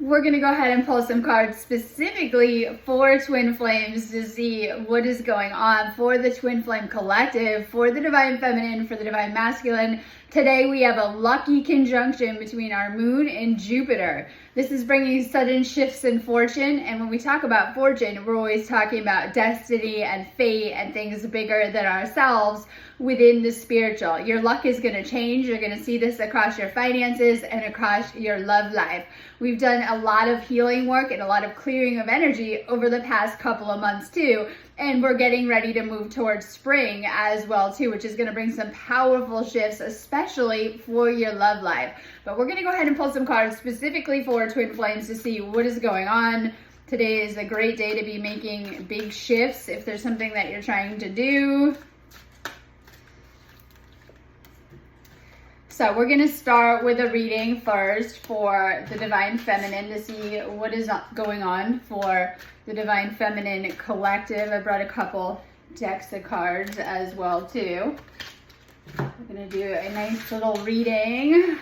We're going to go ahead and pull some cards specifically for Twin Flames to see what is going on for the Twin Flame Collective, for the Divine Feminine, for the Divine Masculine. Today we have a lucky conjunction between our moon and Jupiter. This is bringing sudden shifts in fortune, and when we talk about fortune, we're always talking about destiny and fate and things bigger than ourselves within the spiritual. Your luck is going to change. You're going to see this across your finances and across your love life. We've done a lot of healing work and a lot of clearing of energy over the past couple of months too, and we're getting ready to move towards spring as well too, which is going to bring some powerful shifts, especially for your love life. But we're going to go ahead and pull some cards specifically for Twin Flames to see what is going on. Today is a great day to be making big shifts if there's something that you're trying to do. So we're going to start with a reading first for the Divine Feminine to see what is going on for the Divine Feminine Collective. I brought a couple decks of cards as well too. We're going to do a nice little reading.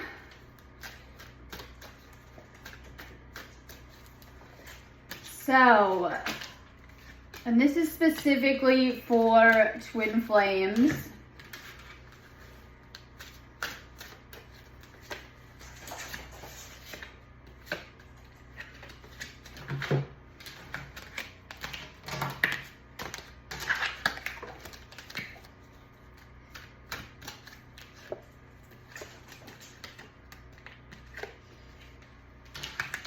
So, and this is specifically for Twin Flames.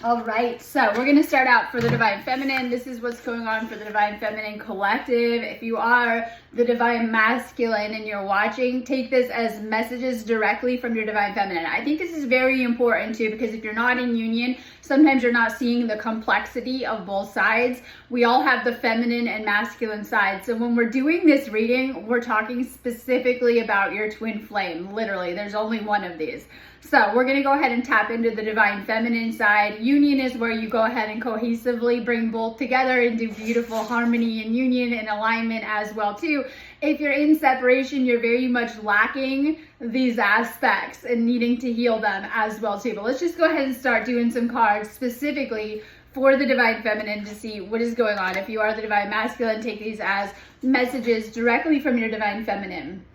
All right, so we're going to start out for the Divine Feminine. This is what's going on for the Divine Feminine Collective. If you are the Divine Masculine and you're watching, take this as messages directly from your Divine Feminine. I think this is very important too, because if you're not in union, sometimes you're not seeing the complexity of both sides. We all have the feminine and masculine side. So when we're doing this reading, we're talking specifically about your twin flame. Literally, there's only one of these. So we're going to go ahead and tap into the Divine Feminine side. Union is where you go ahead and cohesively bring both together and do beautiful harmony and union and alignment as well too. If you're in separation, you're very much lacking these aspects and needing to heal them as well too. But let's just go ahead and start doing some cards specifically for the Divine Feminine to see what is going on. If you are the Divine Masculine, take these as messages directly from your Divine Feminine.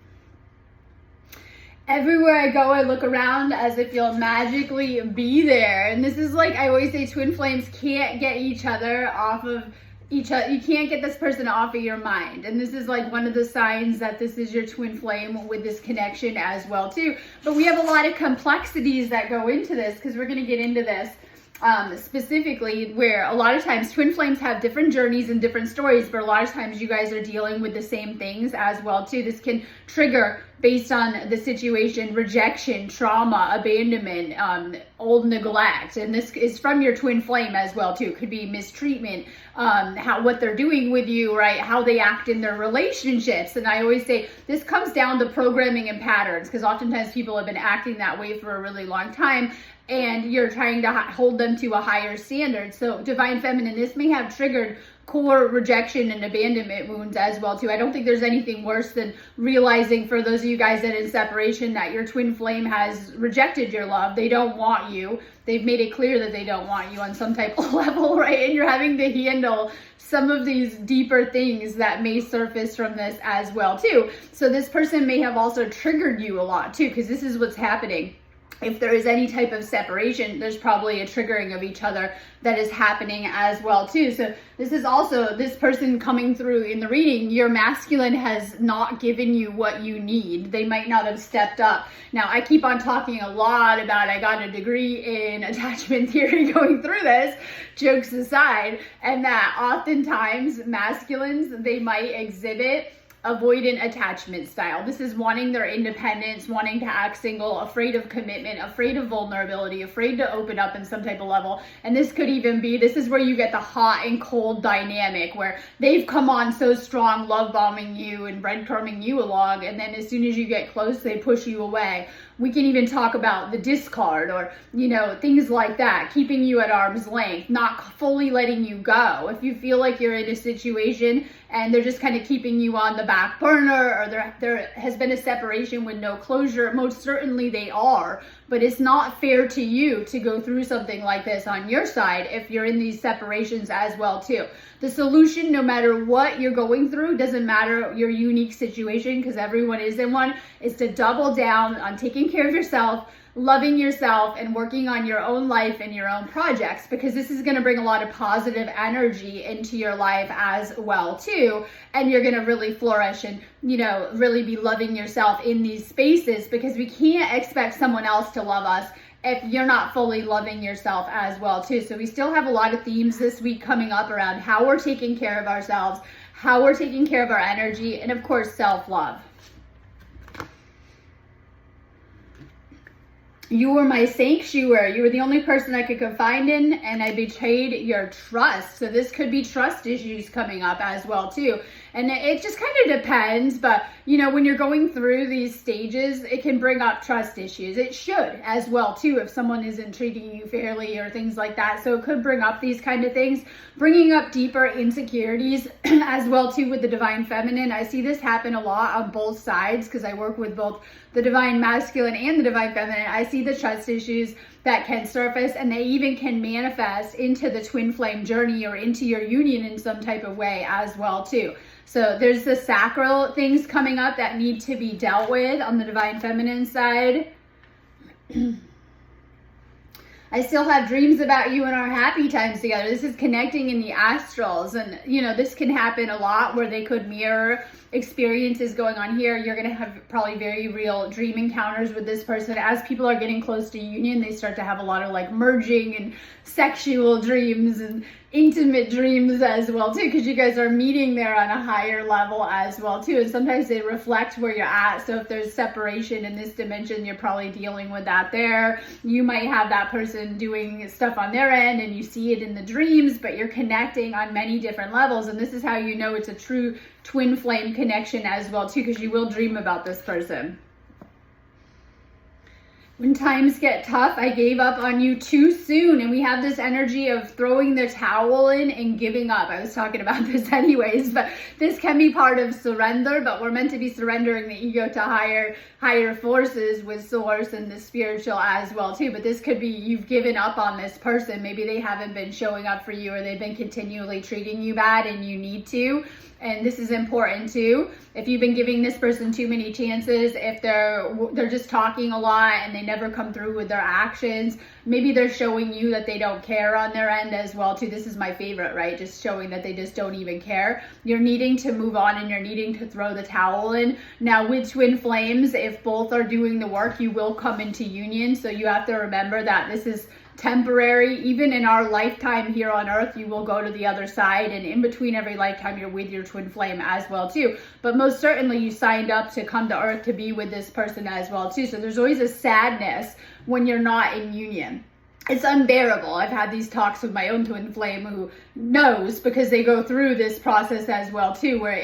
Everywhere I go, I look around as if you'll magically be there. And this is like, I always say, twin flames can't get each other off of each other. You can't get this person off of your mind. And this is like one of the signs that this is your twin flame with this connection as well too. But we have a lot of complexities that go into this, because we're going to get into this specifically, where a lot of times twin flames have different journeys and different stories, but a lot of times you guys are dealing with the same things as well too. This can trigger based on the situation, rejection, trauma, abandonment, old neglect, and this is from your twin flame as well too. It could be mistreatment, what they're doing with you, right? How they act in their relationships. And I always say this comes down to programming and patterns, because oftentimes people have been acting that way for a really long time, and you're trying to hold them to a higher standard. So Divine Feminine, this may have triggered core rejection and abandonment wounds as well too. I don't think there's anything worse than realizing, for those of you guys that are in separation, that your twin flame has rejected your love. They don't want you. They've made it clear that they don't want you on some type of level, right? And you're having to handle some of these deeper things that may surface from this as well too. So this person may have also triggered you a lot too, because this is what's happening. If there is any type of separation, there's probably a triggering of each other that is happening as well too. So this is also this person coming through in the reading. Your masculine has not given you what you need. They might not have stepped up. Now, I keep on talking a lot about, I got a degree in attachment theory going through this, jokes aside, and that oftentimes masculines, they might exhibit avoidant attachment style. This is wanting their independence, wanting to act single, afraid of commitment, afraid of vulnerability, afraid to open up in some type of level. And this could even be, this is where you get the hot and cold dynamic, where they've come on so strong, love bombing you and breadcrumbing you along, and then as soon as you get close, they push you away. We can even talk about the discard, or, you know, things like that, keeping you at arm's length, not fully letting you go. If you feel like you're in a situation and they're just kind of keeping you on the back burner, or there has been a separation with no closure, most certainly they are, but it's not fair to you to go through something like this on your side if you're in these separations as well too. The solution, no matter what you're going through, doesn't matter your unique situation, because everyone is in one, is to double down on taking care of yourself, loving yourself, and working on your own life and your own projects, because this is going to bring a lot of positive energy into your life as well too, and you're going to really flourish and, you know, really be loving yourself in these spaces, because we can't expect someone else to love us if you're not fully loving yourself as well too. So we still have a lot of themes this week coming up around how we're taking care of ourselves, how we're taking care of our energy, and of course self-love. You were my sanctuary. You were the only person I could confide in, and I betrayed your trust. So this could be trust issues coming up as well too. And it just kind of depends, but you know, when you're going through these stages, it can bring up trust issues. It should as well too, if someone isn't treating you fairly or things like that. So it could bring up these kind of things, bringing up deeper insecurities as well too with the divine feminine. I see this happen a lot on both sides, because I work with both the divine masculine and the divine feminine. I see the trust issues that can surface, and they even can manifest into the twin flame journey or into your union in some type of way as well too. So there's the sacral things coming up that need to be dealt with on the divine feminine side. I still have dreams about you and our happy times together. This is connecting in the astrals, and you know, this can happen a lot where they could mirror experiences going on here. You're going to have probably very real dream encounters with this person. As people are getting close to union, they start to have a lot of like merging and sexual dreams and intimate dreams as well too, because you guys are meeting there on a higher level as well too, and sometimes they reflect where you're at. So if there's separation in this dimension, you're probably dealing with that there. You might have that person doing stuff on their end and you see it in the dreams, but you're connecting on many different levels, and this is how you know it's a true twin flame connection as well too, because you will dream about this person. When times get tough, I gave up on you too soon. And we have this energy of throwing the towel in and giving up. I was talking about this anyways, but this can be part of surrender, but we're meant to be surrendering the ego to higher forces with source and the spiritual as well too. But this could be you've given up on this person. Maybe they haven't been showing up for you, or they've been continually treating you bad and you need to. And this is important too. If you've been giving this person too many chances, if they're just talking a lot and they never come through with their actions, maybe they're showing you that they don't care on their end as well too. This is my favorite, right? Just showing that they just don't even care. You're needing to move on and you're needing to throw the towel in. Now with twin flames, if both are doing the work, you will come into union. So you have to remember that this is temporary. Even in our lifetime here on earth, you will go to the other side, and in between every lifetime you're with your twin flame as well too. But most certainly you signed up to come to earth to be with this person as well too. So there's always a sadness when you're not in union. It's unbearable. I've had these talks with my own twin flame who knows, because they go through this process as well too, where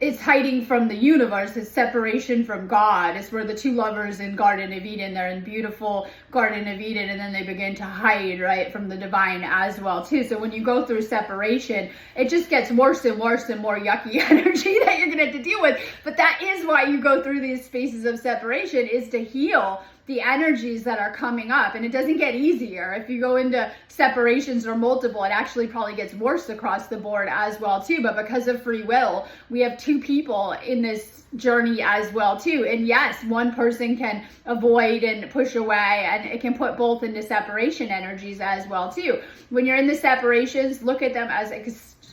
it's hiding from the universe. It's separation from God. It's where the two lovers in Garden of Eden, they're in beautiful Garden of Eden, and then they begin to hide, right, from the divine as well too. So when you go through separation, it just gets worse and worse and more yucky energy that you're gonna have to deal with. But that is why you go through these spaces of separation, is to heal the energies that are coming up. And it doesn't get easier. If you go into separations or multiple, it actually probably gets worse across the board as well too. But because of free will, we have two people in this journey as well too. And yes, one person can avoid and push away, and it can put both into separation energies as well too. When you're in the separations, look at them as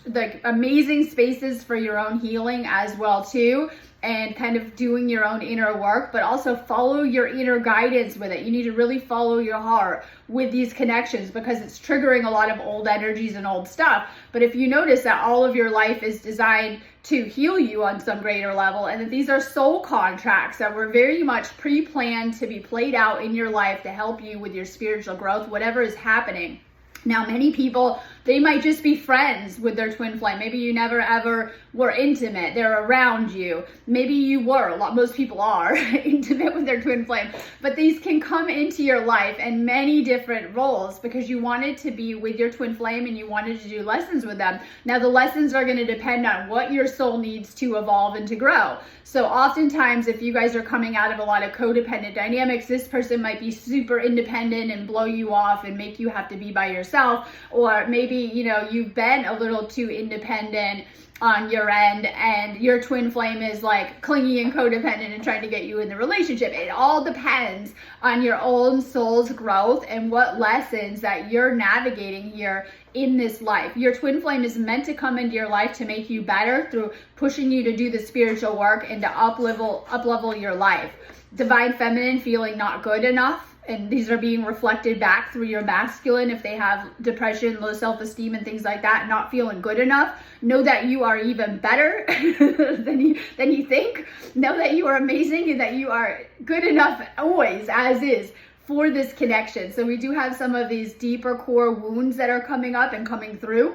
like amazing spaces for your own healing as well too, and kind of doing your own inner work, but also follow your inner guidance with it. You need to really follow your heart with these connections, because it's triggering a lot of old energies and old stuff. But if you notice that all of your life is designed to heal you on some greater level, and that these are soul contracts that were very much pre-planned to be played out in your life to help you with your spiritual growth, whatever is happening. Now, many people, they might just be friends with their twin flame. Maybe you never ever were intimate. They're around you. Maybe you were. Most people are intimate with their twin flame. But these can come into your life in many different roles because you wanted to be with your twin flame and you wanted to do lessons with them. Now, the lessons are going to depend on what your soul needs to evolve and to grow. So oftentimes, if you guys are coming out of a lot of codependent dynamics, this person might be super independent and blow you off and make you have to be by yourself. Or maybe, you've been a little too independent on your end and your twin flame is like clingy and codependent and trying to get you in the relationship. It all depends on your own soul's growth and what lessons that you're navigating here in this life. Your twin flame is meant to come into your life to make you better through pushing you to do the spiritual work and to up level your life. Divine feminine feeling not good enough, and these are being reflected back through your masculine if they have depression, low self-esteem and things like that, not feeling good enough. Know that you are even better than you think. Know that you are amazing and that you are good enough always as is for this connection. So we do have some of these deeper core wounds that are coming up and coming through.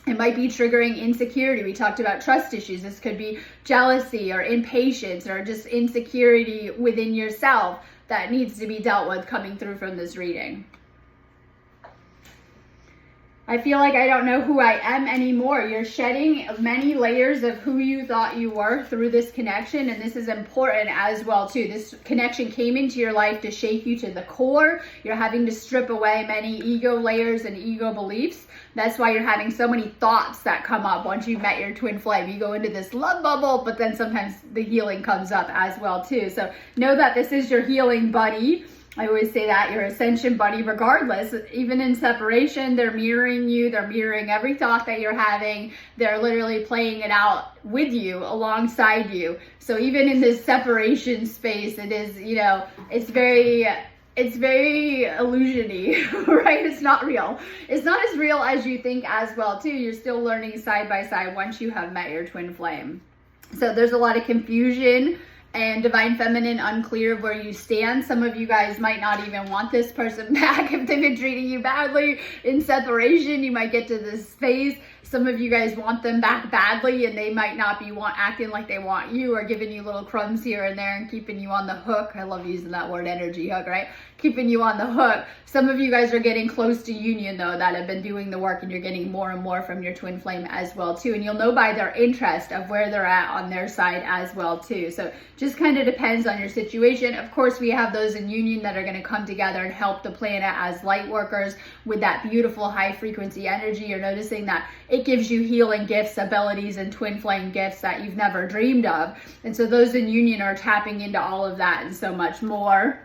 It might be triggering insecurity. We talked about trust issues. This could be jealousy or impatience or just insecurity within yourself that needs to be dealt with coming through from this reading. I feel like I don't know who I am anymore. You're shedding many layers of who you thought you were through this connection, and this is important as well too. This connection came into your life to shake you to the core. You're having to strip away many ego layers and ego beliefs. That's why you're having so many thoughts that come up once you've met your twin flame. You go into this love bubble, but then sometimes the healing comes up as well too. So know that this is your healing buddy. I always say that, your ascension buddy, regardless. Even in separation, they're mirroring you. They're mirroring every thought that you're having. They're literally playing it out with you, alongside you. So even in this separation space, it is, it's very illusion-y, right? It's not real. It's not as real as you think as well too. You're still learning side by side once you have met your twin flame. So there's a lot of confusion and divine feminine unclear of where you stand. Some of you guys might not even want this person back if they've been treating you badly in separation. You might get to this phase. Some of you guys want them back badly and they might not be acting like they want you or giving you little crumbs here and there and keeping you on the hook. I love using that word, energy hook, right? Keeping you on the hook. Some of you guys are getting close to union though, that have been doing the work, and you're getting more and more from your twin flame as well too. And you'll know by their interest of where they're at on their side as well too. So just kind of depends on your situation. Of course, we have those in union that are going to come together and help the planet as light workers with that beautiful high frequency energy. You're noticing that it gives you healing gifts, abilities, and twin flame gifts that you've never dreamed of. And so those in union are tapping into all of that and so much more.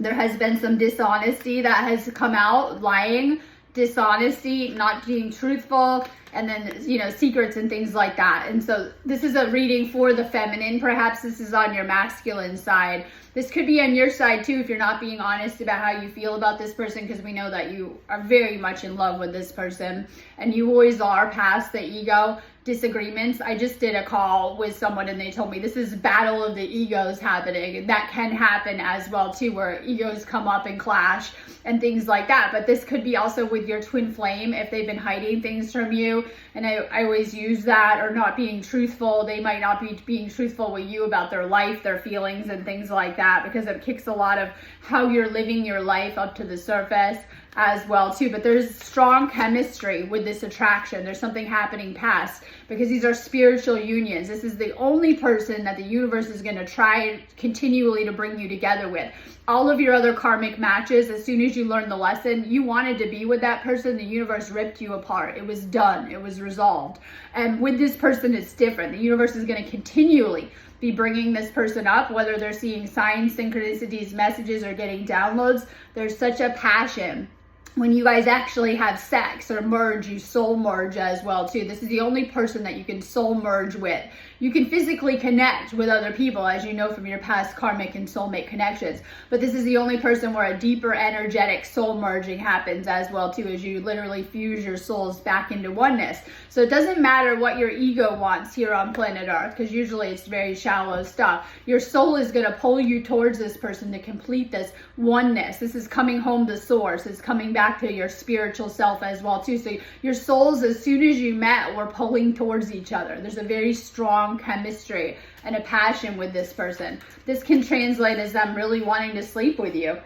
There has been some dishonesty that has come out, lying, dishonesty, not being truthful, and then, secrets and things like that. And so this is a reading for the feminine. Perhaps this is on your masculine side. This could be on your side too if you're not being honest about how you feel about this person, because we know that you are very much in love with this person and you always are past the ego disagreements. I just did a call with someone and they told me this is battle of the egos happening, and that can happen as well too, where egos come up and clash and things like that. But this could be also with your twin flame if they've been hiding things from you. And I always use that, or not being truthful. They might not be being truthful with you about their life, their feelings and things like that, because it kicks a lot of how you're living your life up to the surface as well too. But there's strong chemistry with this attraction. There's something happening past, because these are spiritual unions. This is the only person that the universe is going to try continually to bring you together with. All of your other karmic matches, as soon as you learn the lesson, you wanted to be with that person, the universe ripped you apart. It was done. It was resolved. And with this person, it's different. The universe is going to continually be bringing this person up, whether they're seeing signs, synchronicities, messages, or getting downloads. There's such a passion when you guys actually have sex or merge, you soul merge as well too. This is the only person that you can soul merge with. You can physically connect with other people, as you know from your past karmic and soulmate connections, but this is the only person where a deeper energetic soul merging happens as well too, as you literally fuse your souls back into oneness. So it doesn't matter what your ego wants here on planet Earth, because usually it's very shallow stuff. Your soul is going to pull you towards this person to complete this oneness. This is coming home to source. It's coming back back to your spiritual self as well too. So your souls, as soon as you met, were pulling towards each other. There's a very strong chemistry and a passion with this person. This can translate as them really wanting to sleep with you.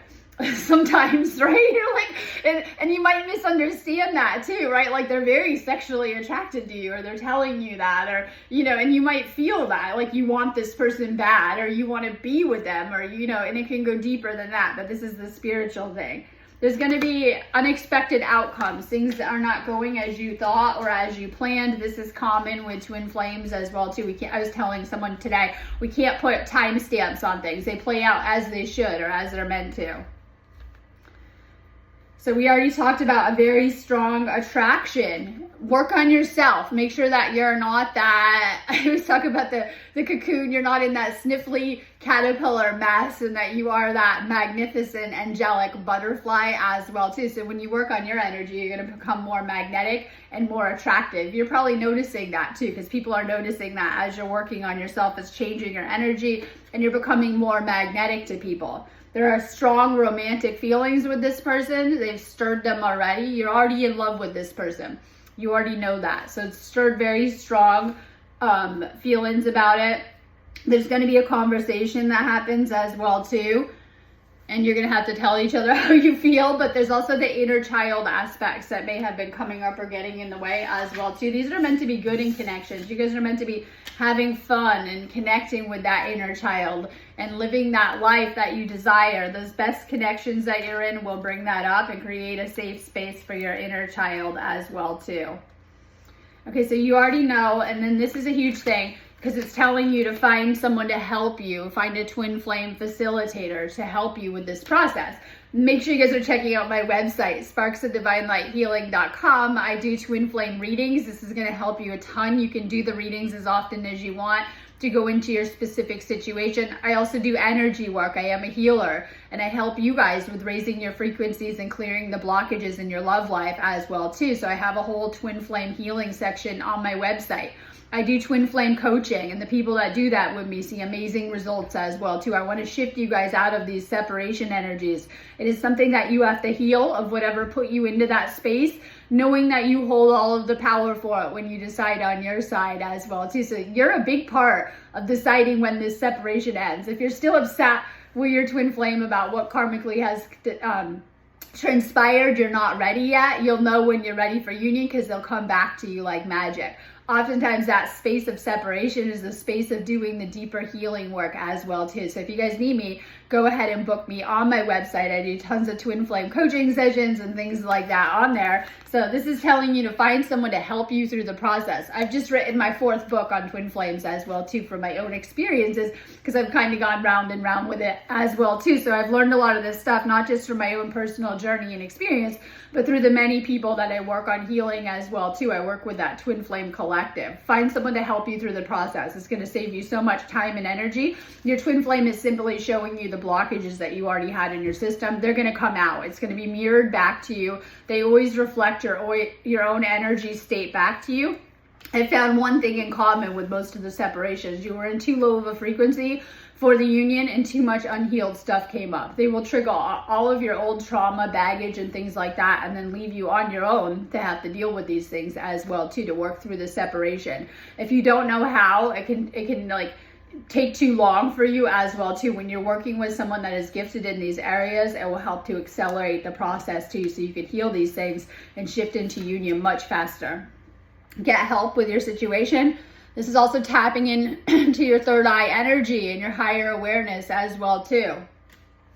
Sometimes, right? You're like, and you might misunderstand that too, right? Like they're very sexually attracted to you, or they're telling you that, or, you know, and you might feel that, like you want this person bad, or you want to be with them, or, you know, and it can go deeper than that, but this is the spiritual thing. There's going to be unexpected outcomes, things that are not going as you thought or as you planned. This is common with twin flames as well too. I was telling someone today, we can't put timestamps on things. They play out as they should or as they're meant to. So we already talked about a very strong attraction. Work on yourself. Make sure that you're not that, I always talk about the cocoon, you're not in that sniffly caterpillar mess, and that you are that magnificent angelic butterfly as well too. So when you work on your energy, you're going to become more magnetic and more attractive. You're probably noticing that too, because people are noticing that as you're working on yourself, it's changing your energy and you're becoming more magnetic to people. There are strong romantic feelings with this person. They've stirred them already. You're already in love with this person. You already know that. So it's stirred very strong feelings about it. There's going to be a conversation that happens as well too. And you're going to have to tell each other how you feel. But there's also the inner child aspects that may have been coming up or getting in the way as well too. These are meant to be good in connections. You guys are meant to be having fun and connecting with that inner child and living that life that you desire. Those best connections that you're in will bring that up and create a safe space for your inner child as well too. Okay, so you already know, and then this is a huge thing, because it's telling you to find someone to help you, find a twin flame facilitator to help you with this process. Make sure you guys are checking out my website, sparksofdivinelighealing.com. I do twin flame readings. This is going to help you a ton. You can do the readings as often as you want to go into your specific situation. I also do energy work. I am a healer, and I help you guys with raising your frequencies and clearing the blockages in your love life as well too. So I have a whole twin flame healing section on my website. I do twin flame coaching, and the people that do that with me see amazing results as well too. I want to shift you guys out of these separation energies. It is something that you have to heal, of whatever put you into that space, knowing that you hold all of the power for it when you decide on your side as well too. So you're a big part of deciding when this separation ends. If you're still upset with your twin flame about what karmically has transpired, you're not ready yet. You'll know when you're ready for union, because they'll come back to you like magic. Oftentimes that space of separation is the space of doing the deeper healing work as well too. So if you guys need me, go ahead and book me on my website. I do tons of twin flame coaching sessions and things like that on there. So this is telling you to find someone to help you through the process. I've just written my 4th book on twin flames as well too, from my own experiences, because I've kind of gone round and round with it as well too. So I've learned a lot of this stuff, not just from my own personal journey and experience, but through the many people that I work on healing as well too. I work with that twin flame collective. Find someone to help you through the process. It's going to save you so much time and energy. Your twin flame is simply showing you the blockages that you already had in your system. They're going to come out. It's going to be mirrored back to you. They always reflect your own energy state back to you. I found one thing in common with most of the separations. You were in too low of a frequency for the union, and too much unhealed stuff came up. They will trigger all of your old trauma, baggage, and things like that, and then leave you on your own to have to deal with these things as well too, to work through the separation. If you don't know how, it can like take too long for you as well too. When you're working with someone that is gifted in these areas, it will help to accelerate the process too, so you can heal these things and shift into union much faster. Get help with your situation. This is also tapping into your third eye energy and your higher awareness as well too.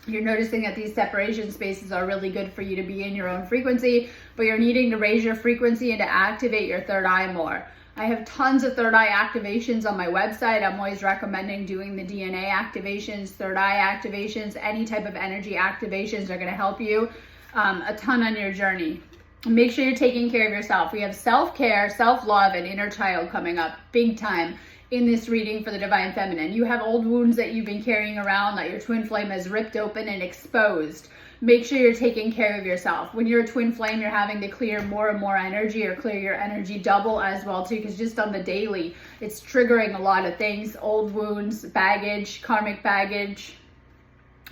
You're noticing that these separation spaces are really good for you to be in your own frequency, but you're needing to raise your frequency and to activate your third eye more. I have tons of third eye activations on my website. I'm always recommending doing the DNA activations, third eye activations, any type of energy activations are going to help you a ton on your journey. Make sure you're taking care of yourself. We have self-care, self-love, and inner child coming up big time in this reading for the Divine Feminine. You have old wounds that you've been carrying around that your twin flame has ripped open and exposed. Make sure you're taking care of yourself. When you're a twin flame, you're having to clear more and more energy, or clear your energy double as well too, because just on the daily, it's triggering a lot of things: old wounds, baggage, karmic baggage,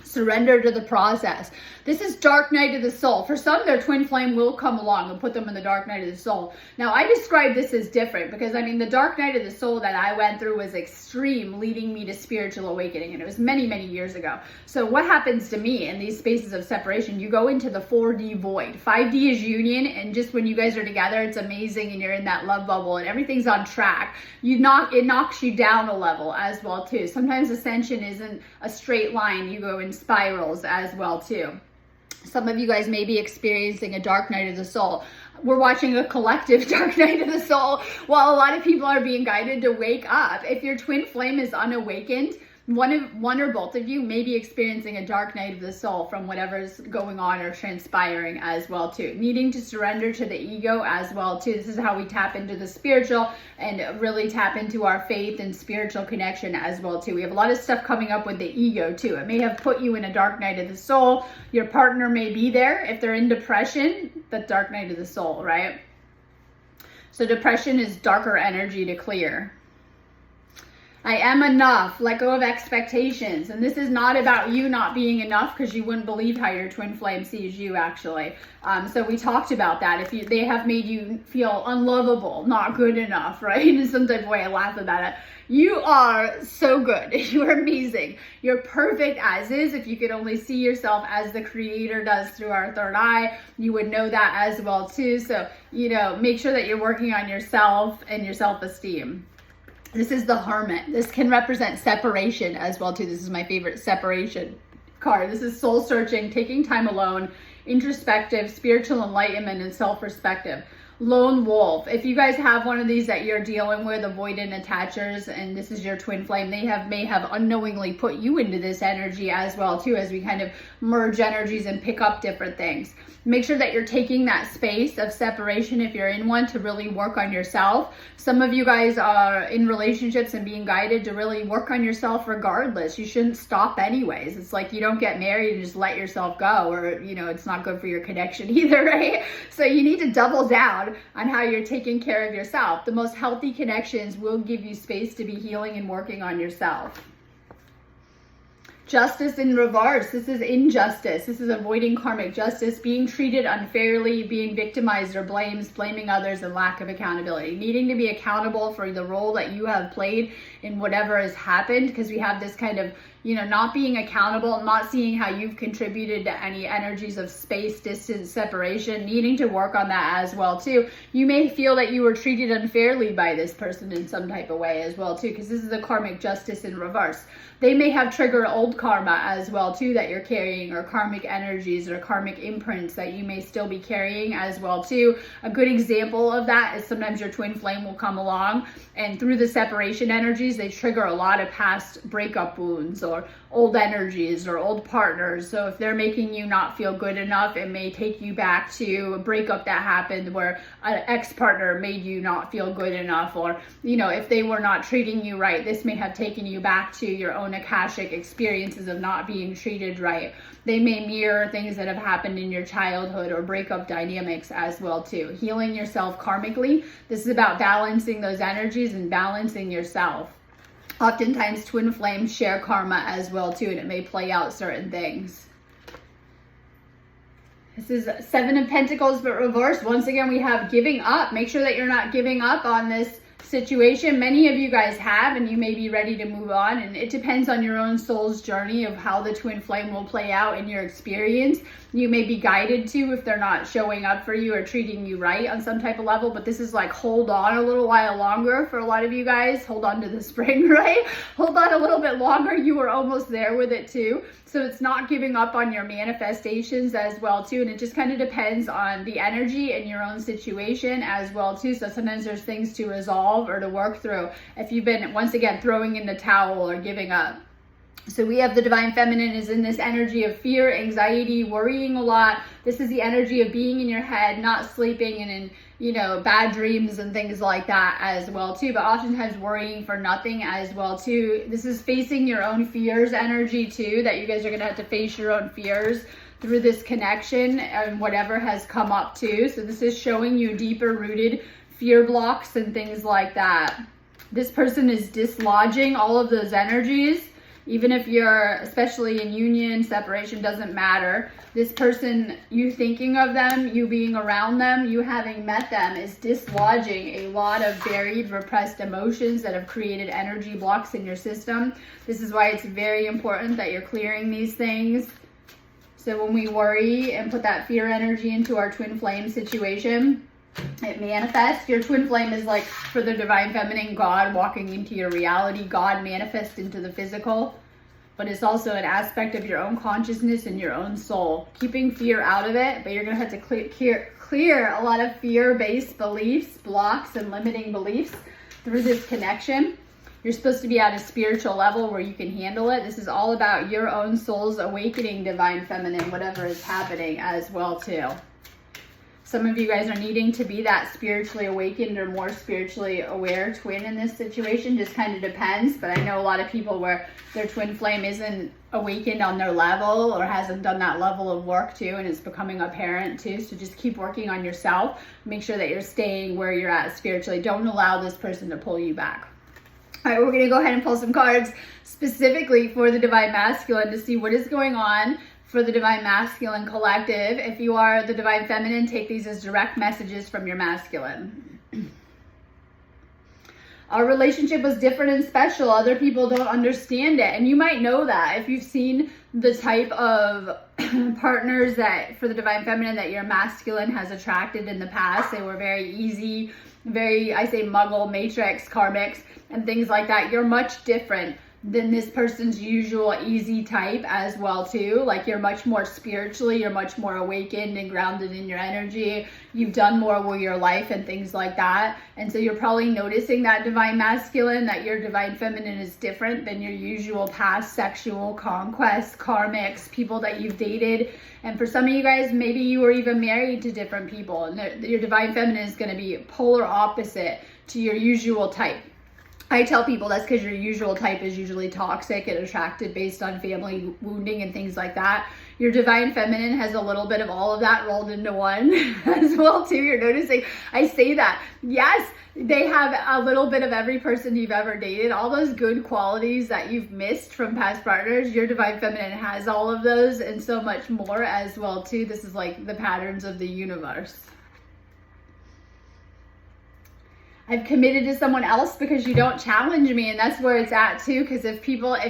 Surrender to the process. This is dark night of the soul. For some, their twin flame will come along and put them in the dark night of the soul. Now, I describe this as different because, I mean, the dark night of the soul that I went through was extreme, leading me to spiritual awakening, and it was many, many years ago. So what happens to me in these spaces of separation? You go into the 4D void. 5D is union, and just when you guys are together, it's amazing, and you're in that love bubble, and everything's on track. It knocks you down a level as well, too. Sometimes ascension isn't a straight line. You go in spirals as well, too. Some of you guys may be experiencing a dark night of the soul. We're watching a collective dark night of the soul while a lot of people are being guided to wake up. If your twin flame is unawakened, one or both of you may be experiencing a dark night of the soul from whatever's going on or transpiring as well too. Needing to surrender to the ego as well too. This is how we tap into the spiritual and really tap into our faith and spiritual connection as well too. We have a lot of stuff coming up with the ego too. It may have put you in a dark night of the soul. Your partner may be there. If they're in depression, the dark night of the soul, right? So depression is darker energy to clear. I am enough. Let go of expectations. And this is not about you not being enough, because you wouldn't believe how your twin flame sees you, actually. So we talked about that. If they have made you feel unlovable, not good enough, right? In some type of way, I laugh about it. You are so good. You're amazing. You're perfect as is. If you could only see yourself as the creator does through our third eye, you would know that as well too. So, make sure that you're working on yourself and your self-esteem. This is the Hermit. This can represent separation as well too. This is my favorite separation card. This is soul searching, taking time alone, introspective, spiritual enlightenment, and self-perspective. Lone wolf. If you guys have one of these that you're dealing with, avoidant attachers, and this is your twin flame, they may have unknowingly put you into this energy as well too, as we kind of merge energies and pick up different things. Make sure that you're taking that space of separation if you're in one to really work on yourself. Some of you guys are in relationships and being guided to really work on yourself regardless. You shouldn't stop anyways. It's like you don't get married and just let yourself go, or it's not good for your connection either, right? So you need to double down on how you're taking care of yourself. The most healthy connections will give you space to be healing and working on yourself. Justice in reverse. This is injustice. This is avoiding karmic justice, being treated unfairly, being victimized or blaming others, and lack of accountability. Needing to be accountable for the role that you have played in whatever has happened, because we have this kind of, not being accountable, not seeing how you've contributed to any energies of space, distance, separation, needing to work on that as well too. You may feel that you were treated unfairly by this person in some type of way as well too, because this is the karmic justice in reverse. They may have triggered old karma as well too that you're carrying, or karmic energies or karmic imprints that you may still be carrying as well too. A good example of that is sometimes your twin flame will come along, and through the separation energies, they trigger a lot of past breakup wounds or old energies or old partners. So if they're making you not feel good enough, it may take you back to a breakup that happened where an ex-partner made you not feel good enough, or if they were not treating you right, this may have taken you back to your own Akashic experiences of not being treated right. They may mirror things that have happened in your childhood or breakup dynamics as well too. Healing yourself karmically. This is about balancing those energies and balancing yourself. Oftentimes twin flames share karma as well too, and it may play out certain things. This is Seven of Pentacles, but reversed. Once again, we have giving up. Make sure that you're not giving up on this situation. Many of you guys have, and you may be ready to move on, and it depends on your own soul's journey of how the twin flame will play out in your experience. You may be guided to if they're not showing up for you or treating you right on some type of level, but this is like hold on a little while longer for a lot of you guys. Hold on to the spring, right? Hold on a little bit longer. You were almost there with it too. So it's not giving up on your manifestations as well too, and it just kind of depends on the energy and your own situation as well too. So sometimes there's things to resolve or to work through if you've been, once again, throwing in the towel or giving up. So we have the Divine Feminine is in this energy of fear, anxiety, worrying a lot. This is the energy of being in your head, not sleeping, and in bad dreams and things like that as well too, but oftentimes worrying for nothing as well too. This is facing your own fears energy too, that you guys are going to have to face your own fears through this connection and whatever has come up too. So this is showing you deeper rooted fear blocks and things like that. This person is dislodging all of those energies Even if you're, especially in union, separation, doesn't matter. This person, you thinking of them, you being around them, you having met them, is dislodging a lot of buried, repressed emotions that have created energy blocks in your system. This is why it's very important that you're clearing these things. So when we worry and put that fear energy into our twin flame situation, it manifests. Your twin flame is like, for the divine feminine, God walking into your reality. God manifests into the physical, but it's also an aspect of your own consciousness and your own soul. Keeping fear out of it, but you're going to have to clear a lot of fear-based beliefs, blocks, and limiting beliefs through this connection. You're supposed to be at a spiritual level where you can handle it. This is all about your own soul's awakening, divine feminine, whatever is happening as well too. Some of you guys are needing to be that spiritually awakened or more spiritually aware twin in this situation. Just kind of depends. But I know a lot of people where their twin flame isn't awakened on their level or hasn't done that level of work too, and it's becoming apparent too. So just keep working on yourself. Make sure that you're staying where you're at spiritually. Don't allow this person to pull you back. All right, we're going to go ahead and pull some cards specifically for the Divine Masculine to see what is going on for the Divine Masculine collective. If you are the Divine Feminine, take these as direct messages from your masculine. Our relationship was different and special. Other people don't understand it. And you might know that if you've seen the type of partners that for the Divine Feminine that your masculine has attracted in the past. They were very easy, very, I say, muggle, matrix, karmics, and things like that. You're much different than this person's usual easy type as well too. Like, you're much more spiritually, you're much more awakened and grounded in your energy. You've done more with your life and things like that. And so you're probably noticing that Divine Masculine, that your Divine Feminine is different than your usual past sexual conquest, karmics, people that you've dated. And for some of you guys, maybe you were even married to different people, and your Divine Feminine is going to be polar opposite to your usual type. I tell people that's because your usual type is usually toxic and attracted based on family wounding and things like that. Your Divine Feminine has a little bit of all of that rolled into one as well too. You're noticing, I say that. Yes, they have a little bit of every person you've ever dated. All those good qualities that you've missed from past partners, your Divine Feminine has all of those and so much more as well too. This is like the patterns of the universe. I've committed to someone else because you don't challenge me, and that's where it's at too. Because if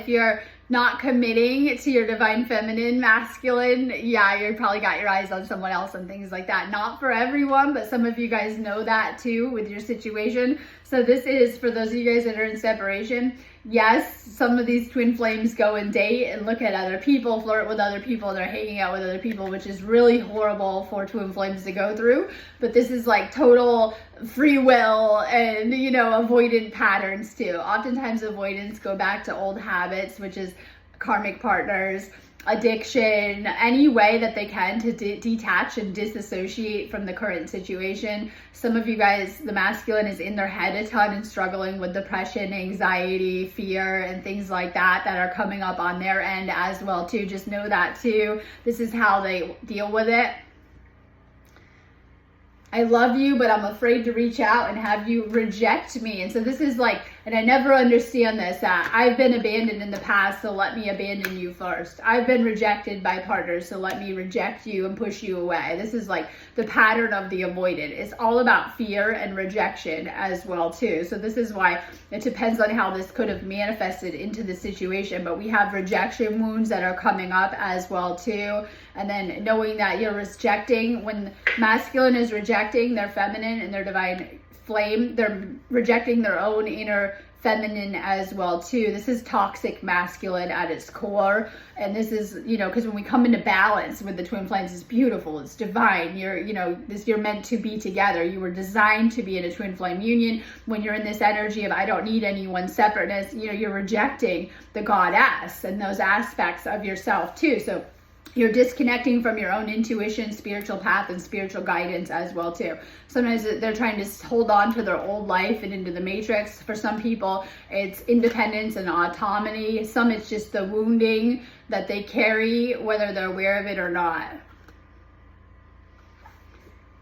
you're not committing to your Divine Feminine masculine, yeah, you've probably got your eyes on someone else and things like that. Not for everyone, but some of you guys know that too with your situation. So this is for those of you guys that are in separation. Yes, some of these twin flames go and date and look at other people, flirt with other people, they're hanging out with other people, which is really horrible for twin flames to go through. But this is like total free will and, avoidant patterns too. Oftentimes avoidance go back to old habits, which is karmic partners, addiction, any way that they can to detach and disassociate from the current situation. Some of you guys, the masculine is in their head a ton and struggling with depression, anxiety, fear, and things like that are coming up on their end as well too. Just know that too. This is how they deal with it. I love you, but I'm afraid to reach out and have you reject me. And so this is like, and I never understand this, that I've been abandoned in the past, so let me abandon you first. I've been rejected by partners, so let me reject you and push you away. This is like the pattern of the avoidant. It's all about fear and rejection as well too. So this is why it depends on how this could have manifested into the situation, but we have rejection wounds that are coming up as well too. And then knowing that you're rejecting, when masculine is rejecting their feminine and their divine flame, they're rejecting their own inner feminine as well too. This is toxic masculine at its core. And this is, because when we come into balance with the twin flames, it's beautiful, it's divine. You're meant to be together. You were designed to be in a twin flame union. When you're in this energy of I don't need anyone, separateness, you're rejecting the goddess and those aspects of yourself too. So you're disconnecting from your own intuition, spiritual path, and spiritual guidance as well too. Sometimes they're trying to hold on to their old life and into the matrix. For some people, it's independence and autonomy. Some it's just the wounding that they carry, whether they're aware of it or not.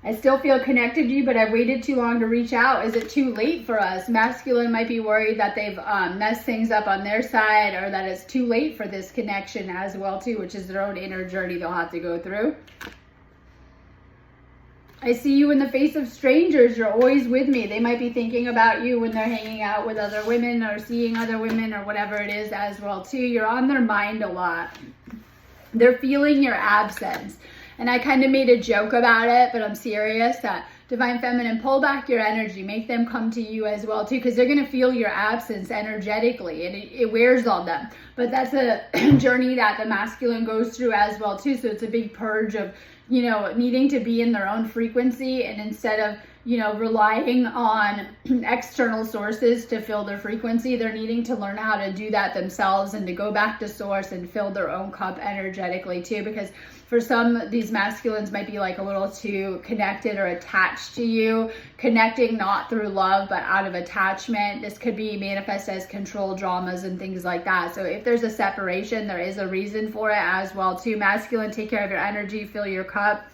I still feel connected to you, but I waited too long to reach out. Is it too late for us? Masculine might be worried that they've messed things up on their side, or that it's too late for this connection as well too, which is their own inner journey they'll have to go through. I see you in the face of strangers. You're always with me. They might be thinking about you when they're hanging out with other women or seeing other women or whatever it is as well too. You're on their mind a lot. They're feeling your absence. And I kind of made a joke about it, but I'm serious, that Divine Feminine, pull back your energy, make them come to you as well too, because they're going to feel your absence energetically, and it wears on them. But that's a journey that the masculine goes through as well too. So it's a big purge of, you know, needing to be in their own frequency, and instead of, you know, relying on external sources to fill their frequency, they're needing to learn how to do that themselves and to go back to source and fill their own cup energetically too. Because for some, these masculines might be like a little too connected or attached to you, connecting not through love, but out of attachment. This could be manifest as control dramas and things like that. So if there's a separation, there is a reason for it as well too. Masculine, take care of your energy, fill your cup.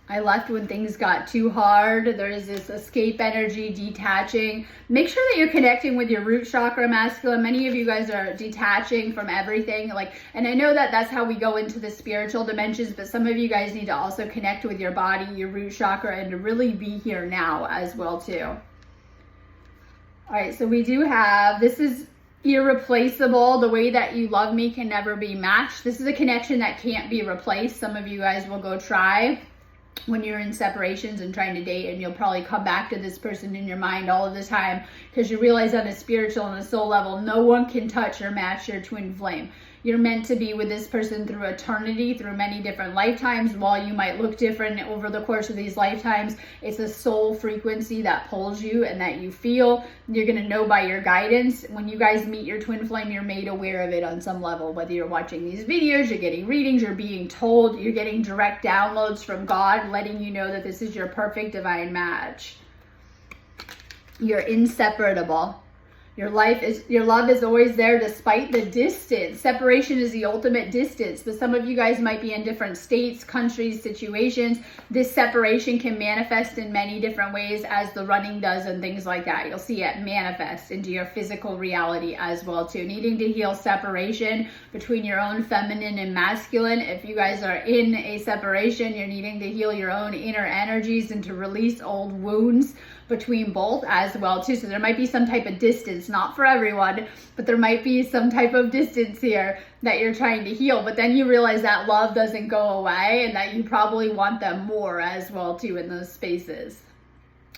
I left when things got too hard. There is this escape energy, detaching. Make sure that you're connecting with your root chakra, masculine. Many of you guys are detaching from everything. And I know that that's how we go into the spiritual dimensions, but some of you guys need to also connect with your body, your root chakra, and to really be here now as well too. All right, so we do have, this is irreplaceable. The way that you love me can never be matched. This is a connection that can't be replaced. Some of you guys will go try when you're in separations and trying to date, and you'll probably come back to this person in your mind all of the time, because you realize on a spiritual and a soul level, no one can touch or match your twin flame. You're meant to be with this person through eternity, through many different lifetimes. While you might look different over the course of these lifetimes, it's a soul frequency that pulls you and that you feel. You're going to know by your guidance. When you guys meet your twin flame, you're made aware of it on some level. Whether you're watching these videos, you're getting readings, you're being told, you're getting direct downloads from God, letting you know that this is your perfect divine match. You're inseparable. Your love is always there despite the distance. Separation is the ultimate distance, but some of you guys might be in different states, countries, situations. This separation can manifest in many different ways, as the running does and things like that. You'll see it manifest into your physical reality as well too. Needing to heal separation between your own feminine and masculine. If you guys are in a separation, you're needing to heal your own inner energies and to release old wounds between both as well too. So there might be some type of distance, not for everyone, but there might be some type of distance here that you're trying to heal. But then you realize that love doesn't go away, and that you probably want them more as well too in those spaces.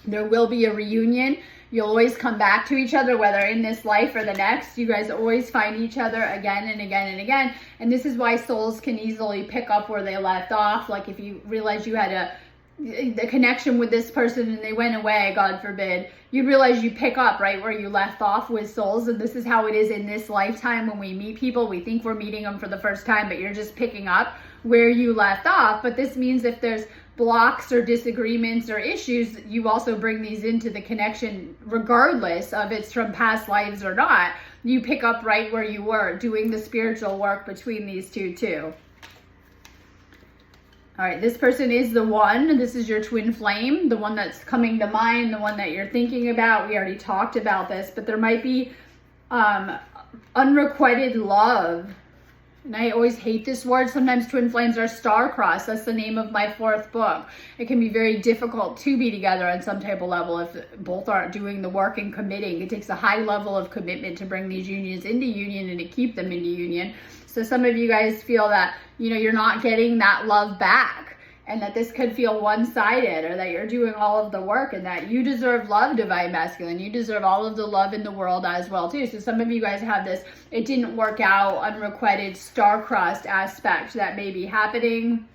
There will be a reunion. You'll always come back to each other, whether in this life or the next. You guys always find each other again and again and again. And this is why souls can easily pick up where they left off. Like if you realize you had the connection with this person and they went away, God forbid, you realize you pick up right where you left off with souls. And this is how it is in this lifetime. When we meet people, we think we're meeting them for the first time, but you're just picking up where you left off. But this means if there's blocks or disagreements or issues, you also bring these into the connection, regardless of it's from past lives or not. You pick up right where you were doing the spiritual work between these two too. All right, this person is the one. This is your twin flame, the one that's coming to mind, the one that you're thinking about. We already talked about this, but there might be unrequited love. And I always hate this word. Sometimes twin flames are star-crossed. That's the name of my 4th book. It can be very difficult to be together on some type of level if both aren't doing the work and committing. It takes a high level of commitment to bring these unions into union and to keep them into union. So some of you guys feel that, you know, you're not getting that love back, and that this could feel one-sided, or that you're doing all of the work, and that you deserve love, divine masculine. You deserve all of the love in the world as well too. So some of you guys have this, it didn't work out, unrequited, star-crossed aspect that may be happening.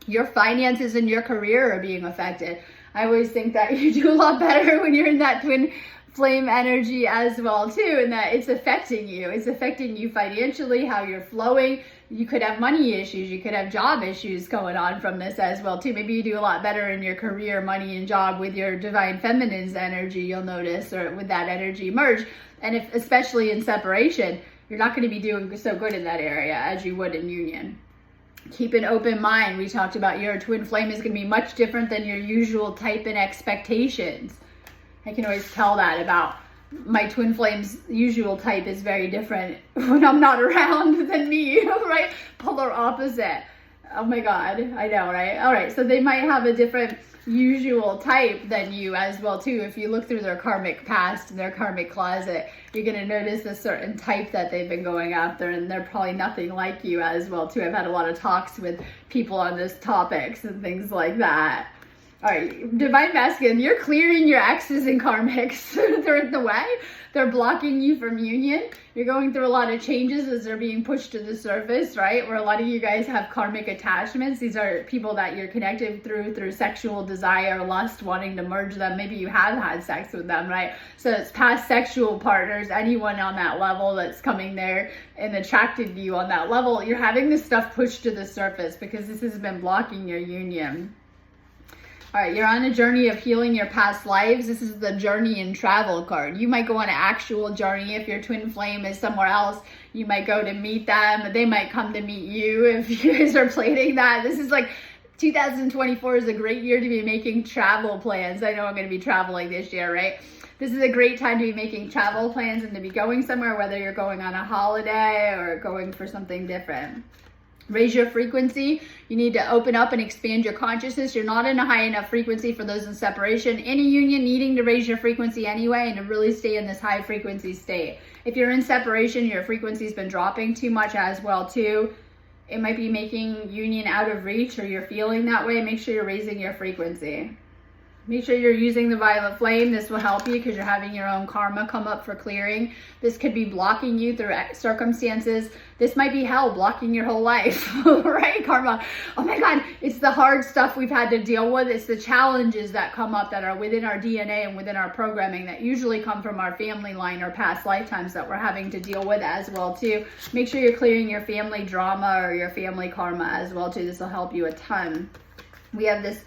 Your finances and your career are being affected. I always think that you do a lot better when you're in that twin flame energy as well too, and that it's affecting you. It's affecting you financially, how you're flowing. You could have money issues. You could have job issues going on from this as well too. Maybe you do a lot better in your career, money, and job with your divine feminine's energy, you'll notice, or with that energy merge. And if, especially in separation, you're not going to be doing so good in that area as you would in union. Keep an open mind. We talked about your twin flame is going to be much different than your usual type and expectations. I can always tell that about my twin flame's usual type is very different when I'm not around than me, right? Polar opposite. Oh my God, I know, right? All right, so they might have a different usual type than you as well too. If you look through their karmic past and their karmic closet, you're going to notice a certain type that they've been going after, and they're probably nothing like you as well too. I've had a lot of talks with people on this topics and things like that. All right, Divine Masculine, you're clearing your exes and karmics. They're in the way. They're blocking you from union. You're going through a lot of changes as they're being pushed to the surface, right? Where a lot of you guys have karmic attachments. These are people that you're connected through sexual desire, lust, wanting to merge them. Maybe you have had sex with them, right? So it's past sexual partners, anyone on that level that's coming there and attracted to you on that level. You're having this stuff pushed to the surface because this has been blocking your union. All right, you're on a journey of healing your past lives. This is the journey and travel card. You might go on an actual journey. If your twin flame is somewhere else, you might go to meet them. They might come to meet you if you guys are planning that. This is like 2024 is a great year to be making travel plans. I know I'm going to be traveling this year, right? This is a great time to be making travel plans and to be going somewhere, whether you're going on a holiday or going for something different. Raise your frequency. You need to open up and expand your consciousness. You're not in a high enough frequency for those in separation. In a union, needing to raise your frequency anyway and to really stay in this high frequency state. If you're in separation, your frequency's been dropping too much as well too. It might be making union out of reach, or you're feeling that way. Make sure you're raising your frequency. Make sure you're using the violet flame. This will help you because you're having your own karma come up for clearing. This could be blocking you through circumstances. This might be hell, blocking your whole life, right? Karma. Oh my God, it's the hard stuff we've had to deal with. It's the challenges that come up that are within our DNA and within our programming that usually come from our family line or past lifetimes that we're having to deal with as well too. Make sure you're clearing your family drama or your family karma as well too. This will help you a ton. We have this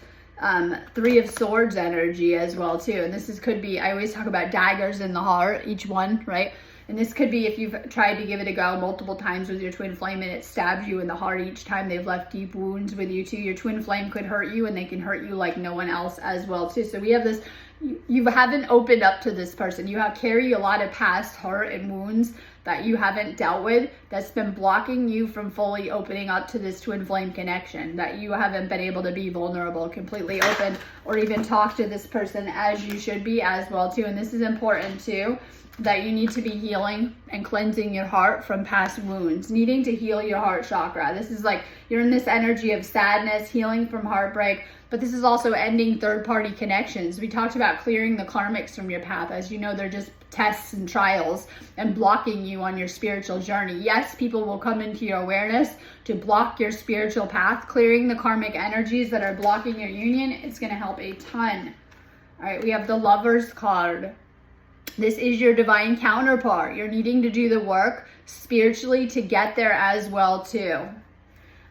Three of Swords energy as well too, and this could be, I always talk about daggers in the heart, each one, right? And this could be if you've tried to give it a go multiple times with your twin flame and it stabs you in the heart each time. They've left deep wounds with you too. Your twin flame could hurt you, and they can hurt you like no one else as well too. So we have this, you haven't opened up to this person. You carry a lot of past hurt and wounds that you haven't dealt with, that's been blocking you from fully opening up to this twin flame connection, that you haven't been able to be vulnerable, completely open, or even talk to this person as you should be as well too. And this is important too, that you need to be healing and cleansing your heart from past wounds, needing to heal your heart chakra. This is like, you're in this energy of sadness, healing from heartbreak, but this is also ending third-party connections. We talked about clearing the karmics from your path. As you know, they're just tests and trials and blocking you on your spiritual journey. Yes, people will come into your awareness to block your spiritual path. Clearing the karmic energies that are blocking your union, it's going to help a ton. All right, we have the Lovers card. This is your divine counterpart. You're needing to do the work spiritually to get there as well too.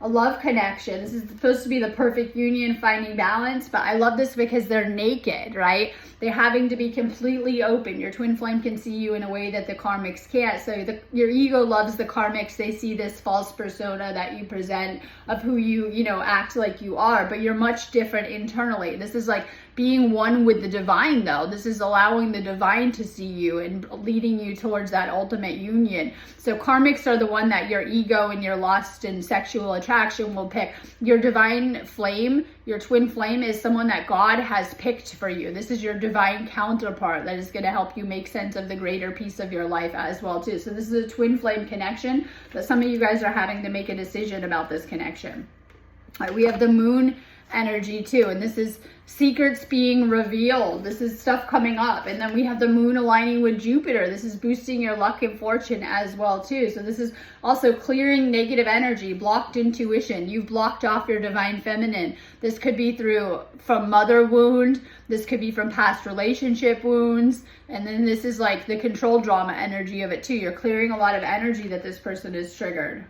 A love connection. This is supposed to be the perfect union, finding balance, but I love this because they're naked, right? They're having to be completely open. Your twin flame can see you in a way that the karmics can't. So your ego loves the karmics. They see this false persona that you present of who you act like you are, but you're much different internally. This is like being one with the divine though. This is allowing the divine to see you and leading you towards that ultimate union. So karmics are the one that your ego and your lust and sexual attraction will pick. Your divine flame, your twin flame, is someone that God has picked for you. This is your divine counterpart that is going to help you make sense of the greater piece of your life as well too. So this is a twin flame connection, but some of you guys are having to make a decision about this connection. All right, we have the Moon energy too, and this is secrets being revealed. This is stuff coming up. And then we have the Moon aligning with Jupiter. This is boosting your luck and fortune as well too. So this is also clearing negative energy, blocked intuition. You've blocked off your divine feminine. This could be from mother wound. This could be from past relationship wounds. And then this is like the control drama energy of it too. You're clearing a lot of energy that this person is triggered.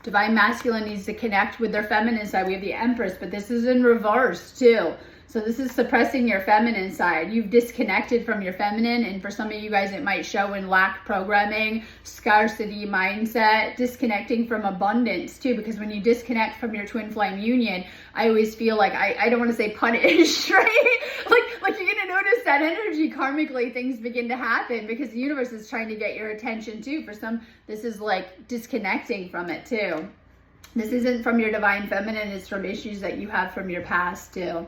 Divine masculine needs to connect with their feminine side. We have the Empress, but this is in reverse too. So this is suppressing your feminine side. You've disconnected from your feminine, and for some of you guys it might show in lack programming, scarcity mindset, disconnecting from abundance too, because when you disconnect from your twin flame union, I always feel like, I don't want to say punished, right? Like you're gonna notice that energy karmically, things begin to happen because the universe is trying to get your attention too. For some, this is like disconnecting from it too. This isn't from your divine feminine, it's from issues that you have from your past too.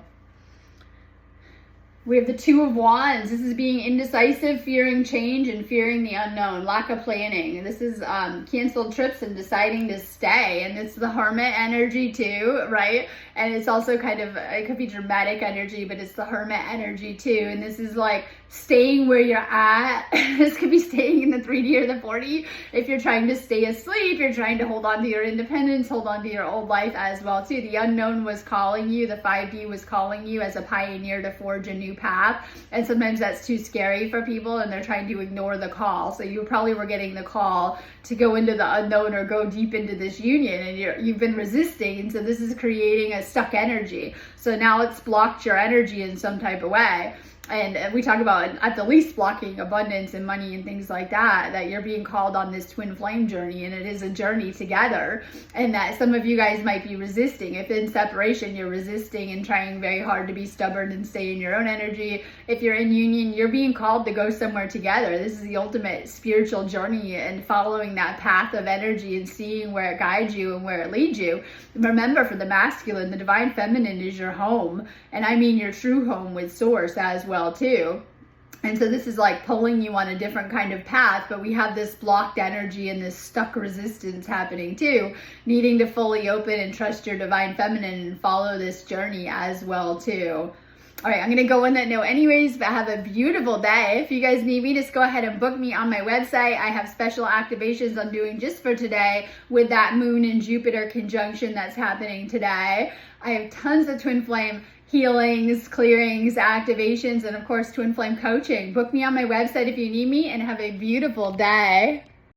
We have the Two of Wands. This is being indecisive, fearing change, and fearing the unknown, lack of planning. This is canceled trips and deciding to stay. And it's the Hermit energy too, right? And it's also kind of, it could be dramatic energy, but it's the Hermit energy too. And this is like staying where you're at. This could be staying in the 3D or the 4D. If you're trying to stay asleep, you're trying to hold on to your independence, hold on to your old life as well too. The unknown was calling you. The 5D was calling you as a pioneer to forge a new path, and sometimes that's too scary for people and they're trying to ignore the call. So you probably were getting the call to go into the unknown or go deep into this union, and you've been resisting, and so this is creating a stuck energy. So now it's blocked your energy in some type of way. And we talk about at the least blocking abundance and money and things like that, that you're being called on this twin flame journey, and it is a journey together, and that some of you guys might be resisting. If in separation, you're resisting and trying very hard to be stubborn and stay in your own energy. If you're in union, you're being called to go somewhere together. This is the ultimate spiritual journey, and following that path of energy and seeing where it guides you and where it leads you. Remember, for the masculine, the divine feminine is your home, and I mean your true home with source as well too. And so this is like pulling you on a different kind of path, but we have this blocked energy and this stuck resistance happening too, needing to fully open and trust your divine feminine and follow this journey as well too. All right, I'm going to go on that note anyways, but have a beautiful day. If you guys need me, just go ahead and book me on my website. I have special activations I'm doing just for today with that Moon and Jupiter conjunction that's happening today. I have tons of twin flame healings, clearings, activations, and of course, twin flame coaching. Book me on my website if you need me, and have a beautiful day.